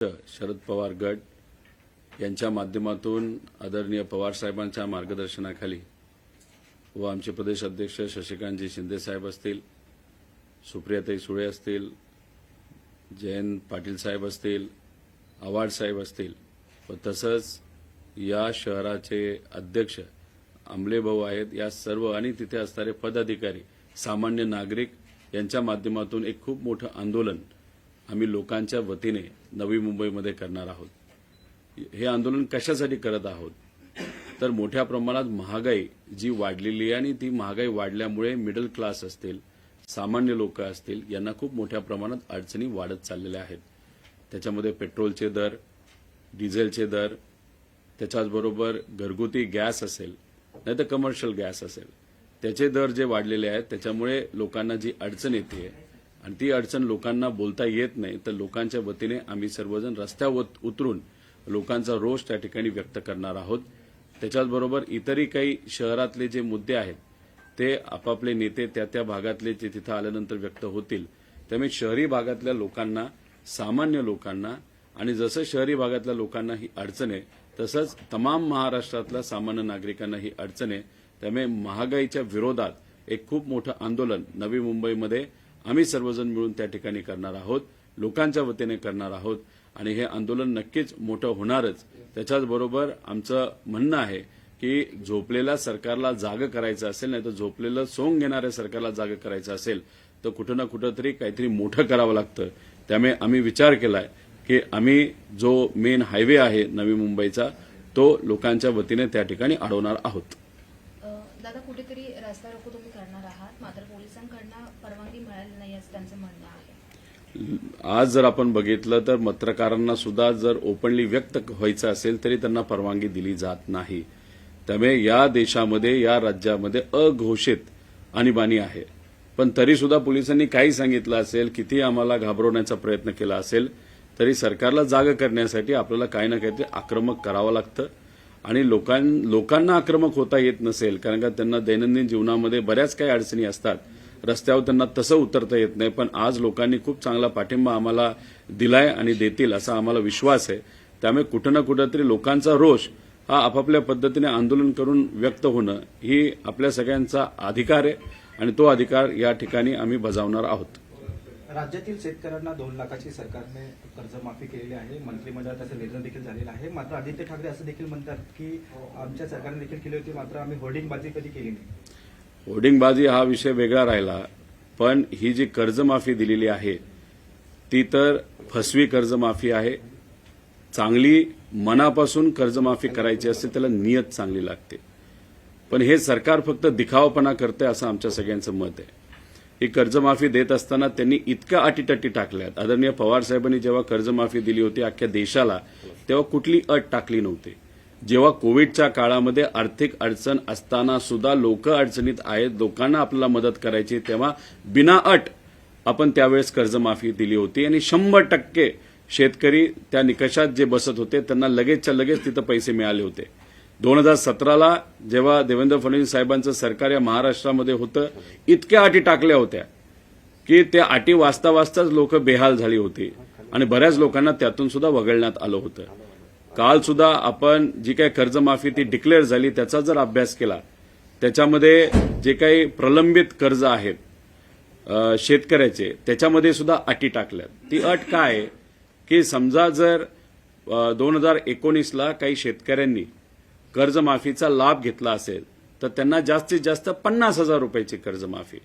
शरद पवार गट यांच्या माध्यमातून आदरणीय पवार साहेबांच्या मार्गदर्शनाखाली व आमचे प्रदेश अध्यक्ष शशिकांतजी शिंदे साहेब असतील, सुप्रियाताई सुळे असतील, जयंत पाटील साहेब असतील, आव्हाड साहेब असतील व तसंच या शहराचे अध्यक्ष आमले भाऊ आहेत, या सर्व आणि तिथे असणारे पदाधिकारी, सामान्य नागरिक यांच्या माध्यमातून एक खूप मोठं आंदोलन आम्ही लोकांच्या वतीने नवी मुंबईमध्ये करणार आहोत। हे आंदोलन कशासाठी करत आहोत तर मोठ्या प्रमाणात महागाई जी वाढलेली आहे आणि ती महागाई वाढल्यामुळे मिडल क्लास असतील, सामान्य लोक असतील, यांना खूप मोठ्या प्रमाणात अडचणी वाढत चाललेल्या आहेत। त्याच्यामध्ये पेट्रोलचे दर, डिझेलचे दर, त्याच्याचबरोबर घरगुती गॅस असेल नाही तर कमर्शियल गॅस असेल, त्याचे दर जे वाढलेले आहेत त्याच्यामुळे लोकांना जी अडचण येते आणि ती अडचण लोकांना बोलता येत नाही, तर लोकांच्या वतीने आम्ही सर्वजण रस्त्यावर उतरून लोकांचा रोष त्या ठिकाणी व्यक्त करणार आहोत। त्याच्याचबरोबर इतरही काही शहरातले जे मुद्दे आहेत ते आपापले नेते त्या भागातले जे तिथं आल्यानंतर व्यक्त होतील। त्यामुळे शहरी भागातल्या लोकांना, सामान्य लोकांना आणि जसं शहरी भागातल्या लोकांना ही अडचण आहे तसंच तमाम महाराष्ट्रातल्या सामान्य नागरिकांना ही अडचण आहे। त्यामुळे महागाईच्या विरोधात एक खूप मोठं आंदोलन नवी मुंबईमध्ये आम्ही सर्वजण मिळून त्या ठिकाणी करणार आहोत, लोकांच्या वतीने करणार आहोत आणि हे आंदोलन नक्कीच मोठं होणारच। त्याच्याचबरोबर आमचं म्हणणं आहे की झोपलेल्या सरकारला जागं करायचं असेल नाही तर झोपलेलं सोंग घेणाऱ्या सरकारला जागं करायचं असेल तर कुठं ना कुठंतरी काहीतरी मोठं करावं लागतं। त्यामुळे आम्ही विचार केलाय की आम्ही जो मेन हायवे आहे नवी मुंबईचा तो लोकांच्या वतीने त्या ठिकाणी अडवणार आहोत। दादा, कुठेतरी रस्ता रोको तुम्ही करणार आहात, मात्र पोलिसांकडून परवानगी मिळाली नाही असं त्यांचं म्हणणं आहे। आज जर आपण बघितलं तर पत्रकारांना सुद्धा जर ओपनली व्यक्त व्हायचं असेल तरी त्यांना परवानगी दिली जात नाही। त्यामुळे या देशामध्ये, या राज्यामध्ये अघोषित आणीबाणी आहे, पण तरी सुद्धा पोलिसांनी काही सांगितलं असेल, किती आम्हाला घाबरवण्याचा प्रयत्न केला असेल तरी सरकारला जाग करण्यासाठी आपल्याला काही ना काहीतरी आक्रमक करावं लागतं आणि लोकांना आक्रमक होता येत नसेल कारण का त्यांना दैनंदिन जीवनामध्ये बऱ्याच काही अडचणी असतात, रस्त्यावर त्यांना तसं उतरता येत नाही, पण आज लोकांनी खूप चांगला पाठिंबा आम्हाला दिलाय आणि देतील असा आम्हाला विश्वास आहे। त्यामुळे कुठं ना कुठंतरी लोकांचा रोष हा आपापल्या पद्धतीने आंदोलन करून व्यक्त होणं ही आपल्या सगळ्यांचा अधिकार आहे आणि तो अधिकार या ठिकाणी आम्ही बजावणार आहोत। राज्यातील शेतकऱ्यांना 2 लाखाची सरकारने कर्जमाफी केलेली आहे, मंत्रिमंडळात असं निर्णय देखील झालेला आहे। मात्र आदित्य ठाकरे असं देखील म्हणतात की आमच्या सरकारने देखील केली होती, मात्र आम्ही होर्डिंगबाजी कधी केली नाही। होर्डिंगबाजी हा विषय वेगळा राहिला, पण ही जी कर्जमाफी दिलेली आहे ती तर फसवी कर्जमाफी आहे। चांगली मनापासून कर्जमाफी करायची असते त्याला नियत चांगली लागते, पण हे सरकार फक्त दिखावापणा करते असं आमच्या सगळ्यांचं मत आहे। ही कर्जमाफी देत असताना त्यांनी इतक्या अटीतटी टाकल्यात। आदरणीय पवार साहेबांनी जेव्हा कर्जमाफी दिली होती अख्ख्या देशाला तेव्हा कुठली अट टाकली नव्हती। जेव्हा कोविडच्या काळामध्ये आर्थिक अडचण असताना सुद्धा लोक अडचणीत आहेत, लोकांना आपल्याला मदत करायची, तेव्हा बिना अट आपण त्यावेळेस कर्जमाफी दिली होती आणि 100% शेतकरी त्या निकषात जे बसत होते त्यांना लगेचच्या लगेच तिथं पैसे मिळाले होते। 2017ला जेव्हा देवेंद्र फडणवीस साहेबांचं सरकार या महाराष्ट्रामध्ये होतं, इतक्या अटी टाकल्या होत्या की त्या अटी वाचता वाचताच लोक बेहाल झाली होती आणि बऱ्याच लोकांना त्यातून सुद्धा वगळण्यात आलं होतं। काल सुद्धा आपण जी काही कर्जमाफी ती डिक्लेअर झाली त्याचा जर अभ्यास केला, त्याच्यामध्ये जे काही प्रलंबित कर्ज आहेत शेतकऱ्याचे त्याच्यामध्ये सुद्धा अटी टाकल्यात। ती अट काय की समजा जर 2019ला काही शेतकऱ्यांनी कर्जमाफीचा लाभ घेतला असेल तर त्यांना जास्तीत जास्त 50,000 रुपयाची कर्जमाफी।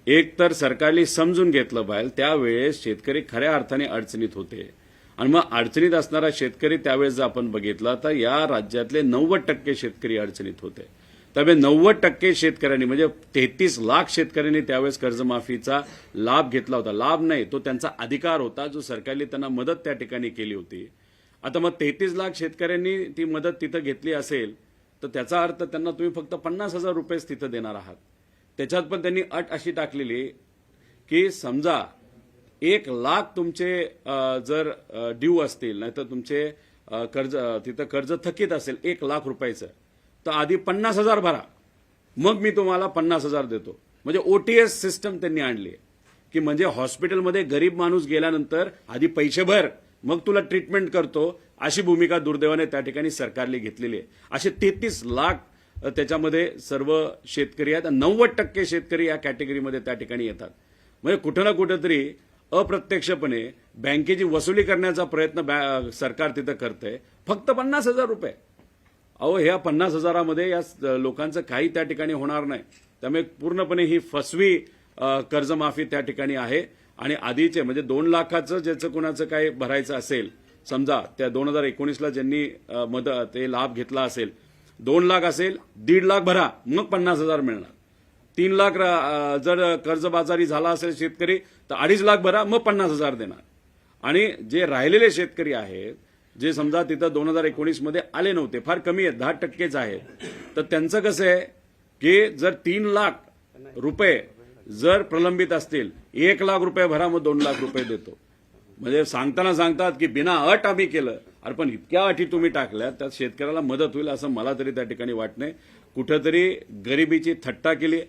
एक तर सरकारने समजून घेतलं पाहिजे, त्यावेळेस शेतकरी खऱ्या अर्थाने अडचणीत होते आणि मग अडचणीत असणारा शेतकरी त्यावेळेस जर आपण बघितला तर या राज्यातले 90% शेतकरी अडचणीत होते। त्यामुळे 90% शेतकऱ्यांनी म्हणजे 33 लाख शेतकऱ्यांनी त्यावेळेस कर्जमाफीचा लाभ घेतला होता। लाभ नाही, तो त्यांचा अधिकार होता जो सरकारने त्यांना मदत त्या ठिकाणी केली होती। आता मग 33 लाख शेतकऱ्यांनी ती मदत तिथं घेतली असेल तर त्याचा अर्थ त्यांना तुम्ही फक्त 50,000 रुपयेच तिथं देणार आहात। त्याच्यात पण त्यांनी अट अशी टाकलेली की समजा 1 लाख तुमचे जर ड्यू असतील नाही तर तुमचे कर्ज तिथं कर्ज थकीत असेल 1 लाख रुपयाचं तर आधी 50,000 भरा, मग मी तुम्हाला 50,000 देतो। म्हणजे OTS सिस्टम त्यांनी आणली की म्हणजे हॉस्पिटलमध्ये गरीब माणूस गेल्यानंतर आधी पैसे भर मग तुला ट्रीटमेंट करतो, अशी भूमिका दुर्दैवाने त्या ठिकाणी सरकारने घेतलेली आहे. असे 33 लाख त्याच्यामध्ये सर्व शेतकरी आहेत. 90% शेतकरी या कॅटेगरीमध्ये त्या ठिकाणी येतात. म्हणजे कुठं ना कुठंतरी अप्रत्यक्षपणे बँकेची वसुली करण्याचा प्रयत्न सरकार तिथं करतंय. फक्त 50,000 रुपये. अहो, ह्या 50,000मध्ये या लोकांचं काही त्या ठिकाणी होणार नाही. त्यामुळे पूर्णपणे ही फसवी कर्जमाफी त्या ठिकाणी आहे. आणि आधीचे म्हणजे 2 लाखाचं ज्याचं कुणाचं काय भरायचं असेल, समजा त्या 2019ला ज्यांनी ते लाभ घेतला असेल, 2 लाख असेल, 1.5 लाख भरा, मग 50,000 मिळणार. 3 लाख जर कर्जबाजारी झाला असेल शेतकरी तर 2.5 लाख भरा, मग 50,000 देणार. आणि जे राहिलेले शेतकरी आहेत, जे समजा तिथं 2019मध्ये आले नव्हते, फार कमी आहेत, 10%च आहेत, तर त्यांचं कसं आहे की जर 3 लाख रुपये जर प्रलंबित असतील, 1 लाख रुपये भरा, मग 2 लाख रुपये देतो. म्हणजे सांगताना सांगतात की बिना अट आम्ही केलं. अरे पण इतक्या अटी तुम्ही टाकल्या, त्यात शेतकऱ्याला मदत होईल असं मला तरी त्या ठिकाणी वाटत नाही. कुठंतरी गरिबीची थट्टा केली,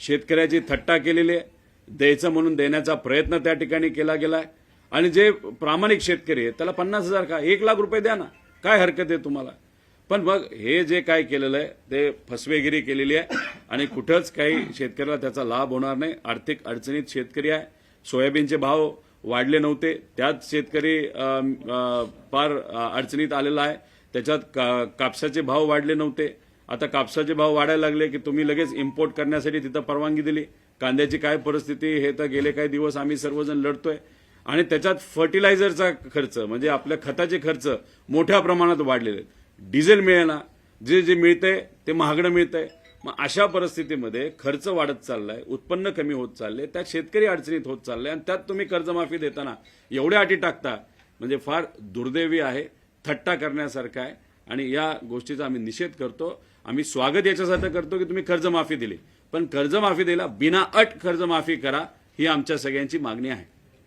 शेतकऱ्याची थट्टा केलेली आहे. द्यायचं म्हणून देण्याचा प्रयत्न त्या ठिकाणी केला गेलाय. आणि जे प्रामाणिक शेतकरी आहेत त्याला 50,000 का 1 लाख रुपये द्या ना, काय हरकत आहे तुम्हाला. पण मग हे जे काय केलेलं आहे ते फसवेगिरी केलेली आहे आणि कुठंच काही शेतकऱ्याला त्याचा लाभ होणार नाही. आर्थिक अडचणीत शेतकरी आहे. सोयाबीनचे भाव वाढले नव्हते, त्यात शेतकरी फार अडचणीत आलेला आहे. त्याच्यात कापसाचे भाव वाढले नव्हते, आता कापसाचे भाव वाढायला लागले की तुम्ही लगेच इम्पोर्ट करण्यासाठी तिथं परवानगी दिली. कांद्याची काय परिस्थिती हे तर गेले काही दिवस आम्ही सर्वजण लढतोय. आणि त्याच्यात फर्टिलायझरचा खर्च म्हणजे आपल्या खताचे खर्च मोठ्या प्रमाणात वाढलेले आहेत. डिझेल मिळेना, जे मिळतंय ते महागडं मिळतंय. मग अशा परिस्थितीमध्ये खर्च वाढत चाललाय, उत्पन्न कमी होत चालले, त्यात शेतकरी अडचणीत होत चालले आणि त्यात तुम्ही कर्जमाफी देताना एवढ्या अटी टाकता म्हणजे फार दुर्दैवी आहे, थट्टा करण्यासारखं आहे. आणि या गोष्टीचा आम्ही निषेध करतो. आम्ही स्वागत याच्यासाठी करतो की तुम्ही कर्जमाफी दिली, पण कर्जमाफी दिला बिना अट कर्जमाफी करा, ही आमच्या सगळ्यांची मागणी आहे.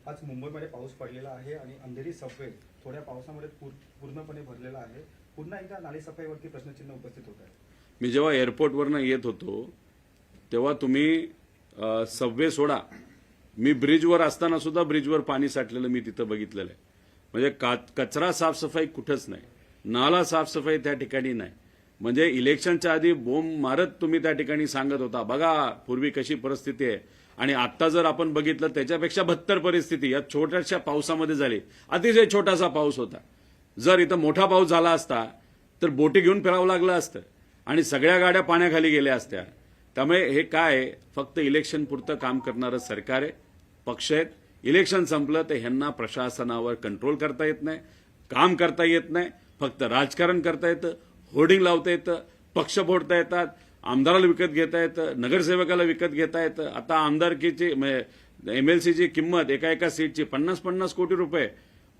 आज मुंबईमध्ये पाऊस पडलेला आहे आणि अंधेरी सबवे थोड्या पावसामुळे पूर्णपणे भरलेला आहे. पुन्हा एकदा नाली सफाईवरती प्रश्नचिन्ह उपस्थित होत आहे. मी जेव्हा एअरपोर्टवरनं येत होतो तेव्हा तुम्ही सबवे सोडा, मी ब्रिजवर असताना सुद्धा ब्रिजवर पाणी साठलेलं मी तिथं बघितलेलं आहे. म्हणजे कचरा साफसफाई कुठंच नाही, नाला साफसफाई त्या ठिकाणी नाही. म्हणजे इलेक्शनच्या आधी बोंब मारत तुम्ही त्या ठिकाणी सांगत होता बघा पूर्वी कशी परिस्थिती आहे. आणि आता जर आपण बघितलं त्याच्यापेक्षा बदतर परिस्थिती या छोट्याशा पावसामध्ये झाली. अतिशय छोटासा पाऊस होता. जर इथं मोठा पाऊस झाला असता तर बोटी घेऊन फिरावं लागलं असतं आणि सगळ्या गाड्या पाण्याखाली गेल्या असत्या. त्यामुळे हे काय फक्त इलेक्शन पुरतं काम करणारं सरकार आहे, पक्ष आहेत. इलेक्शन संपलं तर ह्यांना प्रशासनावर कंट्रोल करता येत नाही, काम करता येत नाही. फक्त राजकारण करता येतं, होर्डिंग लावता येतं, पक्ष फोडता येतात, आमदाराला विकत घेता येतं, नगरसेवकाला विकत घेता येतं. आता आमदारकीची MLCची किंमत एका सीटची 50-50 कोटी रुपये.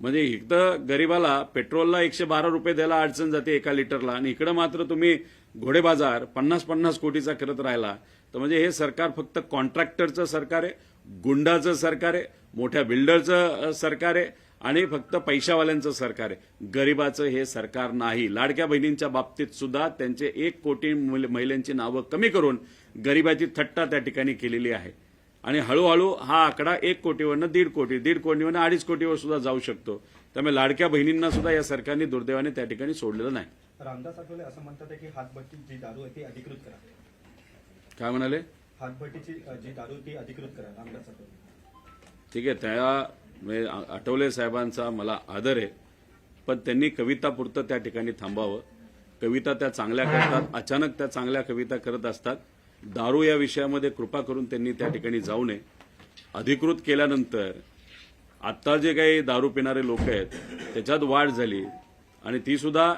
म्हणजे इथं गरीबाला पेट्रोलला 112 रुपये द्यायला अडचण जाते 1 लिटरला आणि इकडं मात्र तुम्ही घोडेबाजार 50-50 कोटीचा करत राहिला. तर म्हणजे हे सरकार फक्त कॉन्ट्रॅक्टरचं सरकार आहे, गुंडाचं सरकार आहे, मोठ्या बिल्डरचं सरकार आहे आणि फक्त पैशावाल्यांचं सरकार आहे. गरीबाचं हे सरकार नाही. लाडक्या बहिणींच्या बाबतीत सुद्धा त्यांचे 1 कोटी महिलांची नावं कमी करून गरीबाची थट्टा त्या ठिकाणी केलेली आहे. आणि हळूहळू हा आकडा 1 कोटीवरनं 1.5 कोटी, 1.5 कोटीवरनं 2.5 कोटीवर सुद्धा जाऊ शकतो. त्यामुळे लाडक्या बहिणींना सुद्धा या सरकारने दुर्दैवाने त्या ठिकाणी सोडलेलं नाही. रामदास आठवले असं म्हणतात की हातभट्टी जी दारू आहे ती अधिकृत करा. काय म्हणाले? हातभट्टीची जी दारू ती अधिकृत करा. रामदास आठवले. ठीक आहे, त्या आठवले साहेबांचा मला आदर आहे, पण त्यांनी कवितापुरतं त्या ठिकाणी थांबावं. कविता त्या चांगल्या करतात, अचानक त्या चांगल्या कविता करत असतात. दारू या विषयामध्ये कृपा करून त्यांनी त्या ठिकाणी जाऊ नये. अधिकृत केल्यानंतर आता जे काही दारू पिणारे लोक आहेत त्याच्यात वाढ झाली आणि ती सुद्धा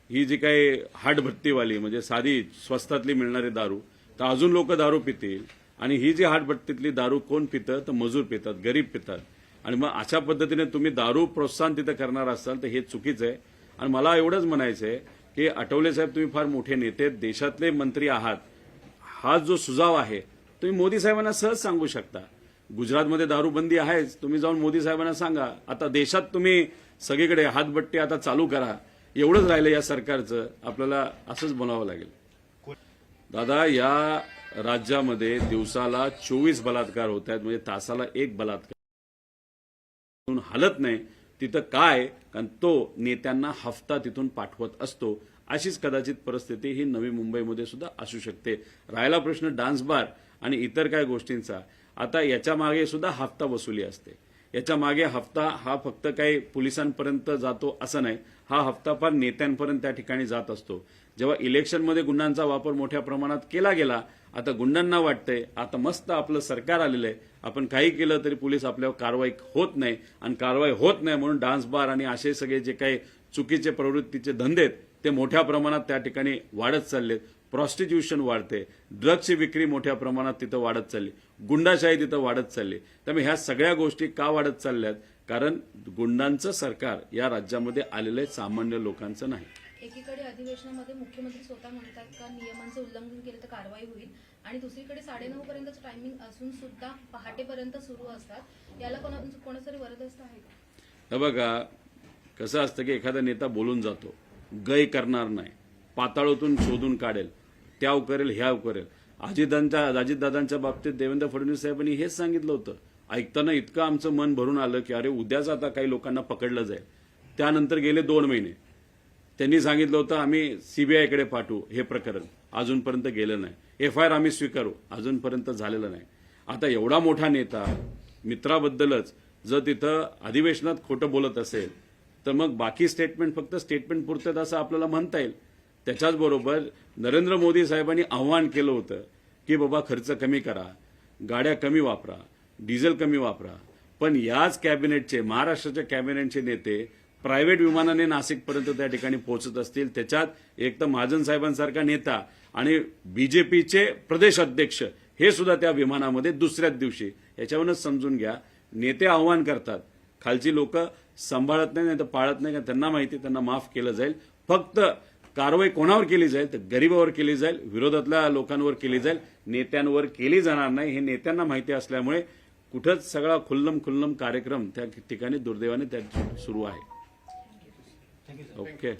ही जी काही हाटभट्टीवाली म्हणजे साधी स्वस्तातली मिळणारी दारू, तर अजून लोक दारू पितील. आणि ही जी हाटभट्टीतली दारू कोण पितं तर मजूर पितात, गरीब पितात. आणि मग अशा पद्धतीने तुम्ही दारू प्रोत्साहन तिथं करणार असाल तर हे चुकीचं आहे. आणि मला एवढंच म्हणायचं आहे की आठवले साहेब तुम्ही फार मोठे नेते, देशातले मंत्री आहात. हा जो सुझाव आहे तुम्ही मोदी साहेबांना सहज सांगू शकता. गुजरातमध्ये दारूबंदी आहेच, तुम्ही जाऊन मोदी साहेबांना सांगा. आता देशात तुम्ही सगळीकडे हातभट्टी आता चालू करा. एवढंच राहिलं या सरकारचं, आपल्याला असंच बोलावं लागेल. दादा, या राज्यामध्ये दिवसाला 24 बलात्कार होत आहेत, म्हणजे तासाला 1 बलात्कार हलत नाही तिथं काय, कारण तो नेत्यांना हफ्ता तिथून पाठवत असतो. अशीच कदाचित परिस्थिती ही नवी मुंबईमध्ये सुद्धा असू शकते. राहिला प्रश्न डान्स बार आणि इतर काय गोष्टींचा, आता याच्या मागे सुद्धा हफ्ता वसुली असते. याच्या मागे हफ्ता हा फक्त काही पोलिसांपर्यंत जातो असं नाही, हा हफ्ता फार नेत्यांपर्यंत त्या ठिकाणी जात असतो. जेव्हा इलेक्शनमध्ये गुंडांचा वापर मोठ्या प्रमाणात केला गेला, आता गुंडांना वाटतंय आता मस्त आपलं सरकार आलेलं आहे, आपण काही केलं तरी पोलीस आपल्यावर कारवाई होत नाही, आणि कारवाई होत नाही म्हणून डान्स बार आणि असे सगळे जे काही चुकीचे प्रवृत्तीचे धंदे आहेत ते मोठ्या प्रमाणात त्या ठिकाणी वाढत चाललेत. प्रॉस्टिट्यूशन वाढते, ड्रग्सची विक्री मोठ्या प्रमाणात तिथं वाढत चालली, गुंडाशाही तिथं वाढत चालली. त्यामुळे ह्या सगळ्या गोष्टी का वाढत चालल्यात, कारण गुंडांचं सरकार या राज्यामध्ये आलेलं आहे, सामान्य लोकांचं नाही. एकीकडे अधिवेशनामध्ये मुख्यमंत्री स्वतः म्हणतात का नियमांचं उल्लंघन केलं तर कारवाई होईल, आणि दुसरीकडे 9:30 पर्यंतचं टायमिंग असून सुद्धा पहाटेपर्यंत सुरू असतात. याला कोणातरी वरदस्त आहे का? हे बघा कसं असतं की एखादा नेता बोलून जातो, गय करणार नाही, पाताळातून शोधून काढेल, त्याव करेल ह्याव करेल. अजितदादांच्या बाबतीत देवेंद्र फडणवीस साहेबांनी हेच सांगितलं होतं. ऐकताना इतकं आमचं मन भरून आलं की अरे उद्याच आता काही लोकांना पकडलं जाईल. त्यानंतर गेले 2 महिने त्यांनी सांगितलं होतं आम्ही सीबीआयकडे पाठवू हे प्रकरण, अजूनपर्यंत गेलं नाही. FIR आम्ही स्वीकारू, अजूनपर्यंत झालेलं नाही. आता एवढा मोठा नेता मित्राबद्दलच जर तिथं अधिवेशनात खोटं बोलत असेल तर मग बाकी स्टेटमेंट फक्त स्टेटमेंट पुरतं असं आपल्याला म्हणता येईल. त्याच्याचबरोबर नरेंद्र मोदी साहेबांनी आव्हान केलं होतं की बाबा खर्च कमी करा, गाड्या कमी वापरा, डिझेल कमी वापरा. पण याच कॅबिनेटचे, महाराष्ट्राच्या कॅबिनेटचे नेते प्रायव्हेट विमानाने नाशिकपर्यंत त्या ठिकाणी पोहोचत असतील. त्याच्यात एक तर महाजन साहेबांसारखा नेता आणि बीजेपीचे प्रदेश अध्यक्ष हे सुद्धा त्या विमानामध्ये दुसऱ्याच दिवशी. याच्यावरूनच समजून घ्या नेते आव्हान करतात, खालची लोक सांभाळत नाही तर पाळत नाही. त्यांना माहिती त्यांना माफ केलं जाईल. फक्त कारवाई कोणावर केली जाईल तर गरिबावर केली जाईल, विरोधातल्या लोकांवर केली जाईल, नेत्यांवर केली जाणार नाही. हे नेत्यांना माहिती असल्यामुळे कुठंच सगळा खुल्लम कार्यक्रम त्या ठिकाणी दुर्दैवाने त्या सुरू आहे. Thank you sir. ओके.